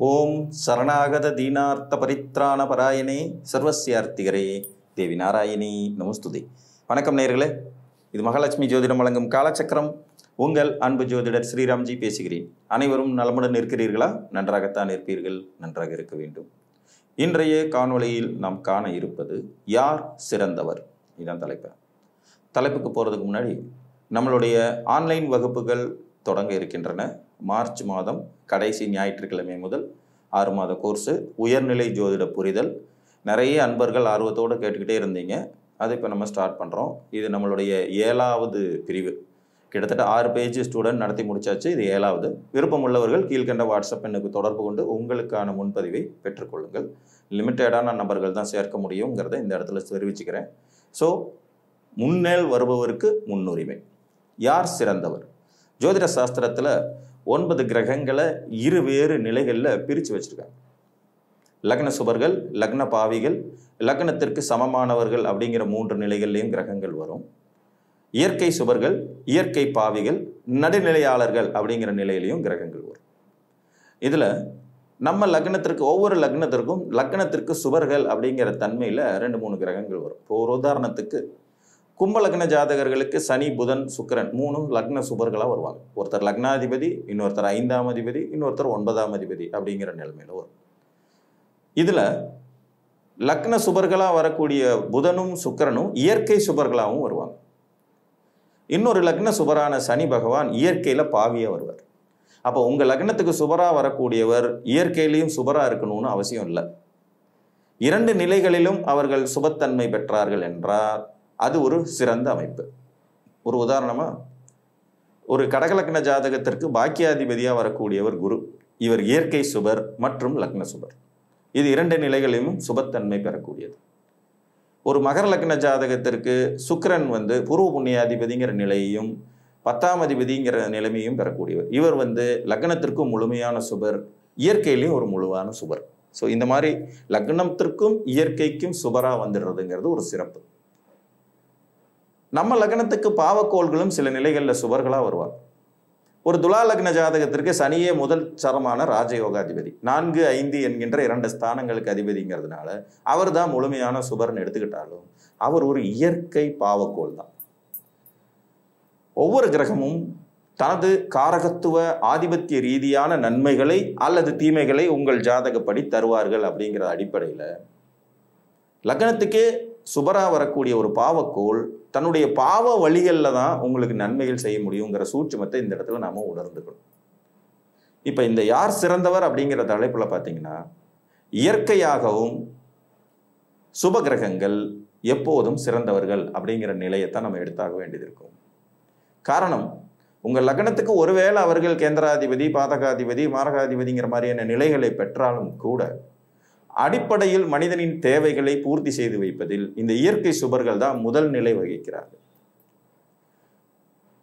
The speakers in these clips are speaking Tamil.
ஓம் சரணாகத தீனார்த்த பரித்ராண பராயணே சர்வசியார்த்திகரே தேவி நாராயணி நமஸ்துதே. வணக்கம் நேயர்களே, இது மகாலட்சுமி ஜோதிடம் வழங்கும் காலச்சக்கரம். உங்கள் அன்பு ஜோதிடர் ஸ்ரீராம்ஜி பேசுகிறேன். அனைவரும் நலமுடன் இருக்கிறீர்களா? நன்றாகத்தான் இருப்பீர்கள், நன்றாக இருக்க வேண்டும். இன்றைய காணொளியில் நாம் காண இருப்பது யார் சிறந்தவர், இதுதான் தலைப்புக்கு போகிறதுக்கு முன்னாடி நம்மளுடைய ஆன்லைன் வகுப்புகள் தொடங்க இருக்கின்றன. மார்ச் மாதம் கடைசி ஞாயிற்றுக்கிழமை முதல் 6 மாத கோர்ஸு உயர்நிலை ஜோதிட புரிதல். நிறைய அன்பர்கள் ஆர்வத்தோடு கேட்டுக்கிட்டே இருந்தீங்க. அதை இப்போ நம்ம ஸ்டார்ட் பண்ணுறோம். இது நம்மளுடைய 7வது பிரிவு. கிட்டத்தட்ட 6 பேஜ் ஸ்டூடெண்ட் நடத்தி முடிச்சாச்சு. இது 7வது. விருப்பம் உள்ளவர்கள் கீழ்கண்ட வாட்ஸ்அப் எண்ணுக்கு தொடர்பு கொண்டு உங்களுக்கான முன்பதிவை பெற்றுக்கொள்ளுங்கள். லிமிட்டடான நபர்கள் தான் சேர்க்க முடியுங்கிறத இந்த இடத்துல தெரிவிச்சுக்கிறேன். ஸோ முன்னேல் வருபவருக்கு முன்னுரிமை. யார் சிறந்தவர்? ஜோதிட சாஸ்திரத்தில் 9 கிரகங்களை வேறு நிலைகளில் பிரித்து வச்சுருக்காங்க. லக்ன சுபர்கள், லக்ன பாவிகள், லக்னத்திற்கு சமமானவர்கள் அப்படிங்கிற 3 நிலைகள்லையும் கிரகங்கள் வரும். இயற்கை சுபர்கள், இயற்கை பாவிகள், நடுநிலையாளர்கள் அப்படிங்கிற நிலையிலையும் கிரகங்கள் வரும். இதில் நம்ம லக்னத்திற்கு ஒவ்வொரு லக்னத்திற்கு சுபர்கள் அப்படிங்கிற தன்மையில் 2-3 கிரகங்கள் வரும். இப்போ ஒரு உதாரணத்துக்கு கும்ப லக்ன ஜாதகர்களுக்கு சனி, புதன், சுக்கிரன் 3 லக்ன சுபர்களாக வருவாங்க. ஒருத்தர் லக்னாதிபதி, இன்னொருத்தர் 5ஆம் அதிபதி, இன்னொருத்தர் 9ஆம் அதிபதி அப்படிங்கிற நிலைமையில் வரும். இதில் லக்ன சுபர்களாக வரக்கூடிய புதனும் சுக்கிரனும் இயற்கை சுபர்களாகவும் வருவாங்க. இன்னொரு லக்ன சுபரான சனி பகவான் இயற்கையில் பாவியாக வருவார். அப்போ உங்கள் லக்னத்துக்கு சுபராக வரக்கூடியவர் இயற்கையிலையும் சுபராக இருக்கணும்னு அவசியம் இல்லை. 2 நிலைகளிலும் அவர்கள் சுபத்தன்மை பெற்றார்கள் என்றால் அது ஒரு சிறந்த அமைப்பு. ஒரு உதாரணமாக, ஒரு கடகலக்ன ஜாதகத்திற்கு பாக்கியாதிபதியாக வரக்கூடியவர் குரு. இவர் இயற்கை சுபர் மற்றும் லக்ன சுபர். இது 2 நிலைகளிலும் சுபத்தன்மை பெறக்கூடியது. ஒரு மகர லக்ன ஜாதகத்திற்கு சுக்கிரன் பூர்வ புண்ணியாதிபதிங்கிற நிலையையும் 10ஆம் அதிபதிங்கிற நிலைமையும் பெறக்கூடியவர். இவர் லக்னத்திற்கும் முழுமையான சுபர், இயற்கையிலையும் ஒரு முழுமையான சுபர். ஸோ இந்த மாதிரி லக்னத்திற்கும் இயற்கைக்கும் சுபராக வந்துடுறதுங்கிறது ஒரு சிறப்பு. நம்ம லக்னத்துக்கு பாவக்கோள்களும் சில நிலைகளில் சுபர்களாக வருவார். ஒரு துலா லக்ன ஜாதகத்திற்கு சனியே முதல் சரமான ராஜயோகாதிபதி, 4, 5 என்கின்ற 2 ஸ்தானங்களுக்கு அதிபதிங்கிறதுனால அவர் தான் முழுமையான சுபர்னு எடுத்துக்கிட்டாலும் அவர் ஒரு இயற்கை பாவக்கோள் தான். ஒவ்வொரு கிரகமும் தனது காரகத்துவ ஆதிபத்திய ரீதியான நன்மைகளை அல்லது தீமைகளை உங்கள் ஜாதகப்படி தருவார்கள். அப்படிங்கிற அடிப்படையில் லக்னத்துக்கே சுபராக வரக்கூடிய ஒரு பாவக்கோள் தன்னுடைய பாவ வழிகளில் தான் உங்களுக்கு நன்மைகள் செய்ய முடியுங்கிற சூட்சுமத்தை இந்த இடத்துல நாம உணர்ந்துக்கணும். இப்போ இந்த யார் சிறந்தவர் அப்படிங்கிற தலைப்புல பார்த்தீங்கன்னா, இயற்கையாகவும் சுப கிரகங்கள் எப்போதும் சிறந்தவர்கள் அப்படிங்கிற நிலையத்தான் நம்ம எடுத்தாக வேண்டியது இருக்கும். காரணம், உங்கள் லக்னத்துக்கு ஒருவேளை அவர்கள் கேந்திராதிபதி, பாதகாதிபதி, மாரகாதிபதிங்கிற மாதிரியான நிலைகளை பெற்றாலும் கூட அடிப்படையில் மனிதனின் தேவைகளை பூர்த்தி செய்து வைப்பதில் இந்த இயற்கை சுபர்கள் தான் முதல் நிலை வகிக்கிறார்கள்.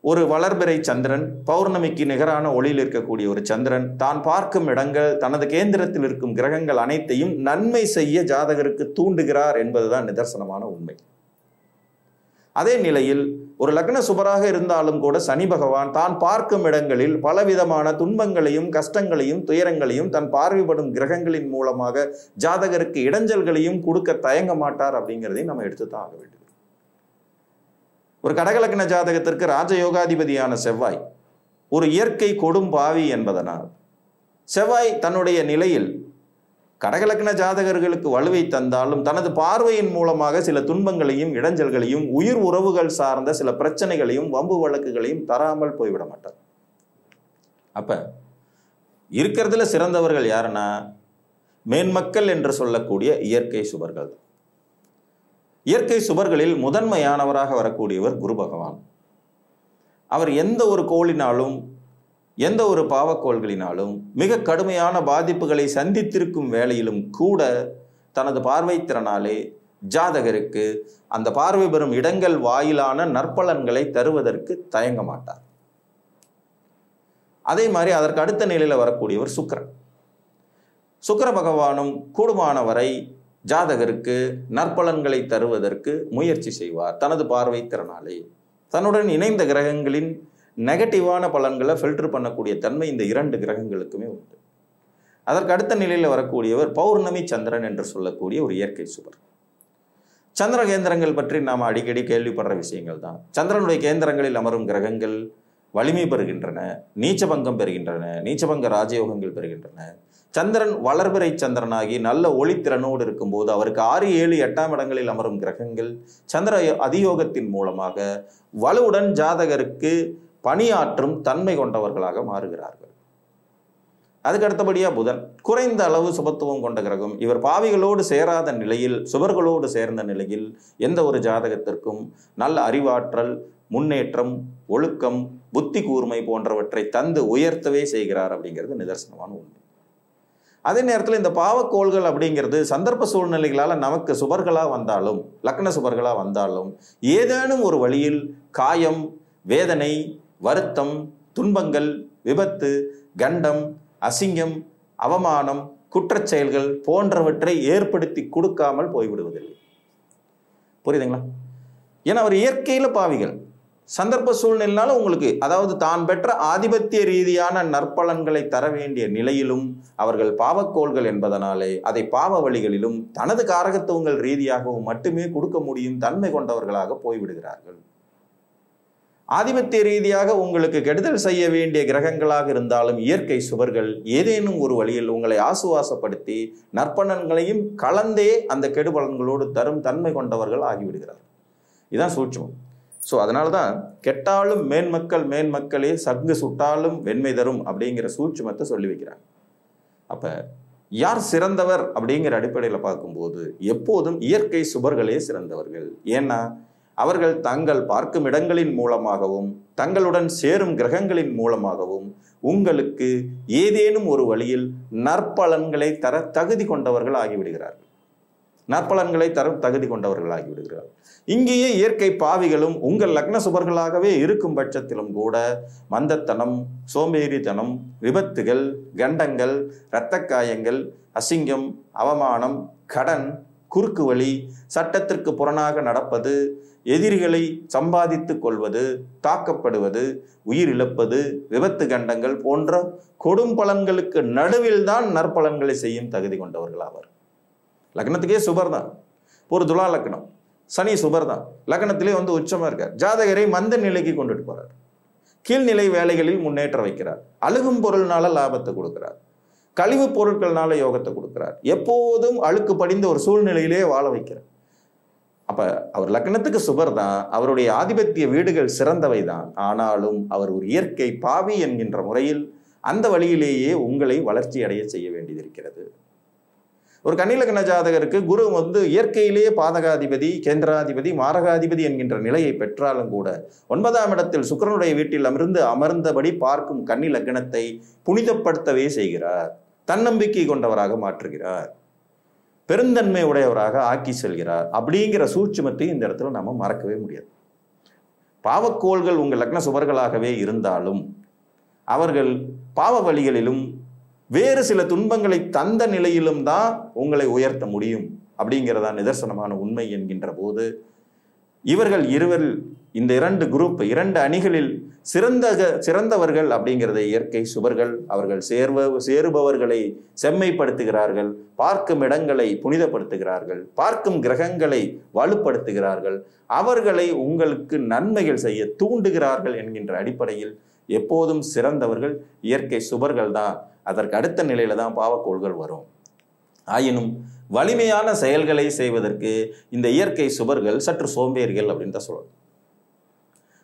ஒரு வளர்பிறை சந்திரன், பௌர்ணமிக்கு நிகரான ஒளியில் இருக்கக்கூடிய ஒரு சந்திரன் தான் பார்க்கும் இடங்கள், தனது கேந்திரத்தில் இருக்கும் கிரகங்கள் அனைத்தையும் நன்மை செய்ய ஜாதகருக்கு தூண்டுகிறார் என்பதுதான் நிதர்சனமான உண்மை. அதே நிலையில் ஒரு லக்ன சுபராக இருந்தாலும் கூட சனி பகவான் தான் பார்க்கும் இடங்களில் பலவிதமான துன்பங்களையும் கஷ்டங்களையும் துயரங்களையும் தன் பார்வைப்படும் கிரகங்களின் மூலமாக ஜாதகருக்கு இடைஞ்சல்களையும் கொடுக்க தயங்க மாட்டார் அப்படிங்கிறதையும் நம்ம எடுத்துதான் ஆக வேண்டியது. ஒரு கடகலக்ன ஜாதகத்திற்கு ராஜயோகாதிபதியான செவ்வாய் ஒரு இயற்கை கொடும் பாவி என்பதனால் செவ்வாய் தன்னுடைய நிலையில் கடகலக்ன ஜாதகர்களுக்கு வலுவை தந்தாலும் தனது பார்வையின் மூலமாக சில துன்பங்களையும் இடைஞ்சல்களையும் உயிர் உறவுகள் சார்ந்த சில பிரச்சனைகளையும் வம்பு வழக்குகளையும் தராமல் போய்விட மாட்டார். அப்ப இருக்கிறதுல சிறந்தவர்கள் யாருன்னா மேன்மக்கள் என்று சொல்லக்கூடிய இயற்கை சுபர்கள். இயற்கை சுபர்களில் முதன்மையானவராக வரக்கூடியவர் குரு பகவான். அவர் எந்த ஒரு கோளினாலும் எந்த ஒரு பாவக்கோள்களினாலும் மிக கடுமையான பாதிப்புகளை சந்தித்திருக்கும் வேளையிலும் கூட தனது பார்வை திறனாலே ஜாதகருக்கு அந்த பார்வை பெறும் இடங்கள் வாயிலான நற்பலன்களை தருவதற்கு தயங்க மாட்டார். அதே மாதிரி அதற்கு அடுத்த நிலையில் வரக்கூடியவர் சுக்கிரன். சுக்கிர பகவானும் கூடுமானவரை ஜாதகருக்கு நற்பலன்களை தருவதற்கு முயற்சி செய்வார். தனது பார்வை திறனாலே தன்னுடன் இணைந்த கிரகங்களின் நெகட்டிவான பலன்களை ஃபில்டர் பண்ணக்கூடிய தன்மை இந்த 2 கிரகங்களுக்குமே உண்டு. அதற்கு அடுத்த நிலையில் வரக்கூடியவர் பௌர்ணமி சந்திரன் என்று சொல்லக்கூடிய ஒரு இயற்கை சுபர். சந்திர கேந்திரங்கள் பற்றி நாம் அடிக்கடி கேள்விப்படுற விஷயங்கள் தான். சந்திரனுடைய கேந்திரங்களில் அமரும் கிரகங்கள் வலிமை பெறுகின்றன, நீச்சபங்கம் பெறுகின்றன, நீச்சபங்க ராஜயோகங்கள் பெறுகின்றன. சந்திரன் வளர்பிறை சந்திரனாகி நல்ல ஒளித்திறனோடு இருக்கும்போது அவருக்கு 6, 7, 8ஆம் இடங்களில் அமரும் கிரகங்கள் சந்திர அதியோகத்தின் மூலமாக வலுவுடன் ஜாதகருக்கு பணியாற்றும் தன்மை கொண்டவர்களாக மாறுகிறார்கள். அதுக்கு அடுத்தபடியா புதன் குறைந்த அளவு சுபத்துவம் கொண்ட கிரகம். இவர் பாவிகளோடு சேராத நிலையில் சுபர்களோடு சேர்ந்த நிலையில் எந்த ஒரு ஜாதகத்திற்கும் நல்ல அறிவாற்றல், முன்னேற்றம், ஒழுக்கம், புத்தி கூர்மை போன்றவற்றை தந்து உயர்த்தவே செய்கிறார் அப்படிங்கிறது நிதர்சனமான உண்மை. அதே நேரத்தில் இந்த பாவக்கோள்கள் அப்படிங்கிறது சந்தர்ப்ப சூழ்நிலைகளால் நமக்கு சுபர்களாக வந்தாலும், லக்ன சுபர்களாக வந்தாலும் ஏதேனும் ஒரு வழியில் காயம், வேதனை, வருத்தம், துன்பங்கள், விபத்து, கண்டம், அசிங்கம், அவமானம், குற்றச் செயல்கள் போன்றவற்றை ஏற்படுத்தி கொடுக்காமல் போய்விடுவதில்லை. புரியுதுங்களா? ஏன்னா அவர் இயற்கையில பாவிகள். சந்தர்ப்ப சூழ்நிலைனால உங்களுக்கு, அதாவது தான் பெற்ற ஆதிபத்திய ரீதியான நற்பலன்களை தர வேண்டிய நிலையிலும் அவர்கள் பாவக்கோள்கள் என்பதனாலே அதை பாவ வழிகளிலும் தனது காரகத்துவங்கள் ரீதியாகவும் மட்டுமே கொடுக்க முடியும் தன்மை கொண்டவர்களாக போய்விடுகிறார்கள். ஆதிபத்திய ரீதியாக உங்களுக்கு கெடுதல் செய்ய வேண்டிய கிரகங்களாக இருந்தாலும் இயற்கை சுவர்கள் ஏதேனும் ஒரு வழியில் உங்களை ஆசுவாசப்படுத்தி நற்பலன்களையும் கலந்தே அந்த கெடுபலன்களோடு தரும் தன்மை கொண்டவர்கள் ஆகிவிடுகிறார்கள். இதுதான் சூட்சமம். ஸோ அதனால தான் கெட்டாலும் மேன்மக்களே சங்கு சுட்டாலும் வெண்மை தரும் அப்படிங்கிற சூட்சமத்தை சொல்லி வைக்கிறாங்க. அப்போ யார் சிறந்தவர் அப்படிங்கிற அடிப்படையில் பார்க்கும்போது எப்போதும் இயற்கை சுபர்களே சிறந்தவர்கள். ஏன்னா அவர்கள் தங்கள் பார்க்கும் இடங்களின் மூலமாகவும் தங்களுடன் சேரும் கிரகங்களின் மூலமாகவும் உங்களுக்கு ஏதேனும் ஒரு வழியில் நற்பலன்களை தர தகுதி கொண்டவர்கள் ஆகிவிடுகிறார்கள். நற்பலன்களை தரும் தகுதி கொண்டவர்கள் ஆகிவிடுகிறார்கள். இங்கேயே இயற்கை பாவிகளும் உங்கள் லக்ன சுபர்களாகவே இருக்கும் பட்சத்திலும் கூட மந்தத்தனம், சோம்பேறித்தனம், விபத்துகள், கண்டங்கள், இரத்த காயங்கள், அசிங்கம், அவமானம், கடன், குறுக்கு வழி, சட்டத்திற்கு புறனாக நடப்பது, எதிரிகளை சம்பாதித்து கொள்வது, தாக்கப்படுவது, உயிரிழப்பது, விபத்து கண்டங்கள் போன்ற கொடும் பலன்களுக்கு நடுவில் தான் நற்பலன்களை செய்யும் தகுதி கொண்டவர்கள் ஆவார். லக்னத்துக்கே சுபர் தான். ஒரு துலா லக்னம், சனி சுபர் தான். லக்னத்திலே உச்சமா இருக்கார். ஜாதகரை மந்த நிலைக்கு கொண்டுட்டு போறார். கீழ்நிலை வேலைகளில் முன்னேற்ற வைக்கிறார். அழுகும் பொருள்னால லாபத்தை கொடுக்கிறார். கழிவு பொருட்கள்னால யோகத்தை கொடுக்கிறார். எப்போதும் அழுக்கு படிந்த ஒரு சூழ்நிலையிலே வாழ வைக்கிறார். அப்ப அவர் லக்னத்துக்கு சுபர் தான். அவருடைய ஆதிபத்திய வீடுகள் சிறந்தவை தான். ஆனாலும் அவர் ஒரு இயற்கை பாவி என்கின்ற முறையில் அந்த வழியிலேயே உங்களை வளர்ச்சி அடைய செய்ய வேண்டியது. ஒரு கன்னிலக்ன ஜாதகருக்கு குரு இயற்கையிலேயே பாதகாதிபதி, கேந்திராதிபதி, மாரகாதிபதி என்கின்ற நிலையை பெற்றாலும் கூட 9ஆம் இடத்தில் சுக்கிரனுடைய வீட்டில் அமர்ந்தபடி பார்க்கும் கன்னி லக்னத்தை புனிதப்படுத்தவே செய்கிறார். தன்னம்பிக்கை கொண்டவராக மாற்றுகிறார். பெருந்தன்மை உடையவராக ஆக்கி செல்கிறார். அப்படிங்கிற சூட்சுமத்தை இந்த இடத்துல நாம மறக்கவே முடியாது. பாவக்கோள்கள் உங்கள் லக்ன சுபர்களாகவே இருந்தாலும் அவர்கள் பாவ வழிகளிலும் வேறு சில துன்பங்களை தந்த நிலையிலும் தான் உங்களை உயர்த்த முடியும் அப்படிங்கிறதா நிதர்சனமான உண்மை என்கின்ற போது இவர்கள் இந்த 2 குரூப், 2 அணிகளில் சிறந்தவர்கள் அப்படிங்கிறதை இயற்கை சுபர்கள். அவர்கள் சேருபவர்களை செம்மைப்படுத்துகிறார்கள், பார்க்கும் இடங்களை புனிதப்படுத்துகிறார்கள், பார்க்கும் கிரகங்களை வலுப்படுத்துகிறார்கள், அவர்களை உங்களுக்கு நன்மைகள் செய்ய தூண்டுகிறார்கள் என்கின்ற அடிப்படையில் எப்போதும் சிறந்தவர்கள் இயற்கை சுபர்கள் தான். அதற்கு அடுத்த நிலையில தான் பாவக்கோள்கள் வரும். ஆயினும் வலிமையான செயல்களை செய்வதற்கு இந்த இயற்கை சுபர்கள் சற்று சோம்பேறிகள் அப்படின்னு தான் சொல்லணும்.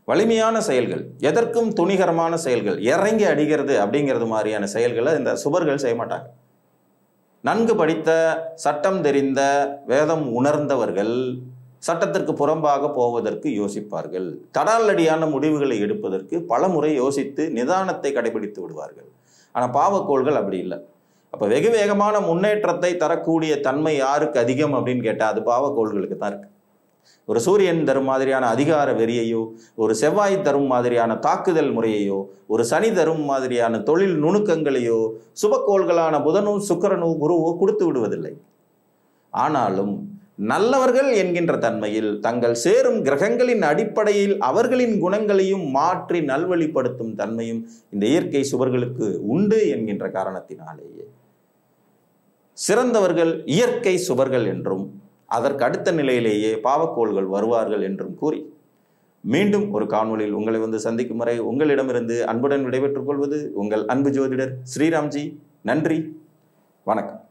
வலிமையான செயல்கள், எதற்கும் துணிகரமான செயல்கள், இறங்கி அடிக்கிறது அப்படிங்கிறது மாதிரியான செயல்களை இந்த சுபர்கள் செய்ய மாட்டாங்க. நன்கு படித்த, சட்டம் தெரிந்த, வேதம் உணர்ந்தவர்கள் சட்டத்திற்கு புறம்பாக போவதற்கு யோசிப்பார்கள். தடாலடியான முடிவுகளை எடுப்பதற்கு பலமுறை யோசித்து நிதானத்தை கடைபிடித்து விடுவார்கள். ஆனால் பாவக்கோள்கள் அப்படி இல்லை. அப்போ வெகு வேகமான முன்னேற்றத்தை தரக்கூடிய தன்மை யாருக்கு அதிகம் அப்படின்னு கேட்டால் அது பாவக்கோள்களுக்கு தான் இருக்கு. ஒரு சூரியன் தரும் மாதிரியான அதிகார வெறியையோ, ஒரு செவ்வாய் தரும் மாதிரியான தாக்குதல் முறையையோ, ஒரு சனி தரும் மாதிரியான தொழில் நுணுக்கங்களையோ சுபக்கோள்களான புதனோ சுக்கிரனோ குருவோ கொடுத்து விடுவதில்லை. ஆனாலும் நல்லவர்கள் என்கின்ற தன்மையில் தங்கள் சேரும் கிரகங்களின் அடிப்படையில் அவர்களின் குணங்களையும் மாற்றி நல்வழிப்படுத்தும் தன்மையும் இந்த இயற்கை சுபர்களுக்கு உண்டு என்கின்ற காரணத்தினாலேயே சிறந்தவர்கள் இயற்கை சுவர்கள் என்றும் அதற்கு அடுத்த நிலையிலேயே பாவக்கோள்கள் வருவார்கள் என்றும் கூறி மீண்டும் ஒரு காணொளியில் உங்களை வந்து சந்திக்கும் வரை உங்களிடமிருந்து அன்புடன் விடைபெற்றுக் கொள்வது உங்கள் அன்பு ஜோதிடர் ஸ்ரீராம்ஜி. நன்றி, வணக்கம்.